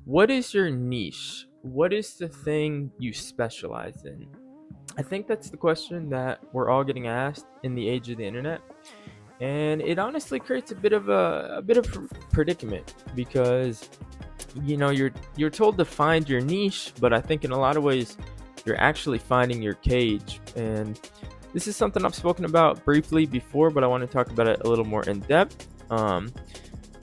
What is your niche? What is the thing you specialize in? I think that's the question that we're all getting asked in the age of the internet, and it honestly creates a bit of predicament because you're told to find your niche, but I think in a lot of ways you're actually finding your cage. And this is something I've spoken about briefly before, but I want to talk about it a little more in depth.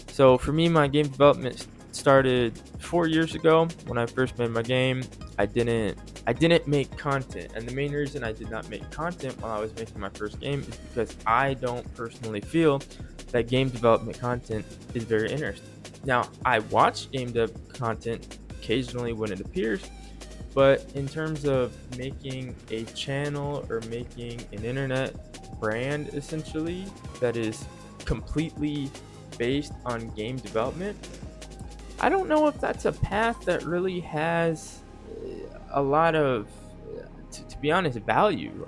So for me, my game development started 4 years ago when I first made my game. I didn't make content, and the main reason I did not make content while I was making my first game is because I don't personally feel that game development content is very interesting. Now, I watch game dev content occasionally when it appears, but in terms of making a channel or making an internet brand essentially that is completely based on game development, I don't know if that's a path that really has a lot of, to be honest, value.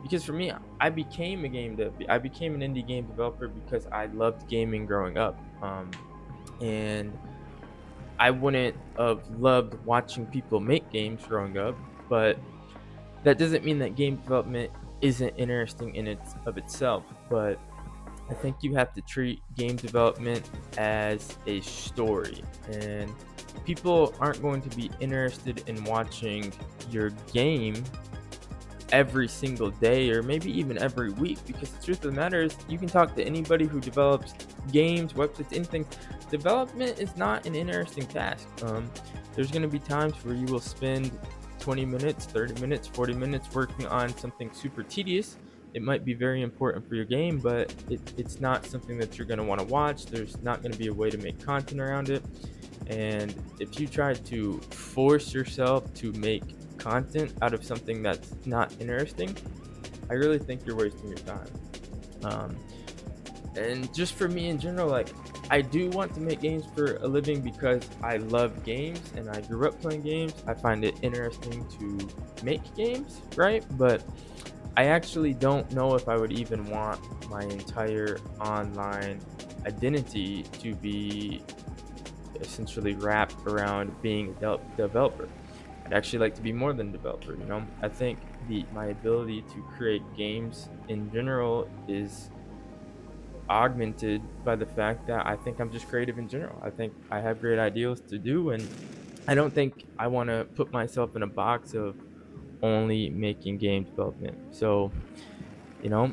Because for me, I became an indie game developer because I loved gaming growing up. And I wouldn't have loved watching people make games growing up, but that doesn't mean that game development isn't interesting in its of itself. But I think you have to treat game development as a story, and people aren't going to be interested in watching your game every single day or maybe even every week, because the truth of the matter is you can talk to anybody who develops games, websites, anything. Development is not an interesting task. There's going to be times where you will spend 20 minutes, 30 minutes, 40 minutes working on something super tedious. It might be very important for your game, but it's not something that you're going to want to watch. There's not going to be a way to make content around it. And if you try to force yourself to make content out of something that's not interesting, I really think you're wasting your time. Um, and just for me in general, like, I do want to make games for a living because I love games and I grew up playing games. I find it interesting to make games, right? But I actually don't know if I would even want my entire online identity to be essentially wrapped around being a developer. I'd actually like to be more than a developer. I think the my ability to create games in general is augmented by the fact that I think I'm just creative in general. I think I have great ideas to do, and I don't think I want to put myself in a box of only making game development. So, you know,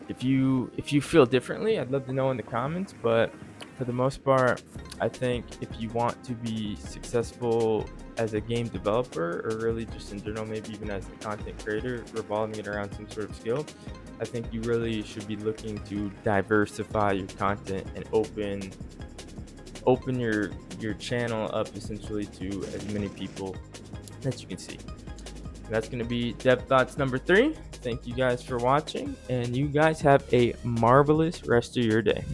if you feel differently, I'd love to know in the comments. But for the most part, I think if you want to be successful as a game developer, or really just in general, maybe even as a content creator, revolving it around some sort of skill, I think you really should be looking to diversify your content and open your channel up essentially to as many people that you can see. And that's going to be Dev Thoughts number 3. Thank you guys for watching, and you guys have a marvelous rest of your day.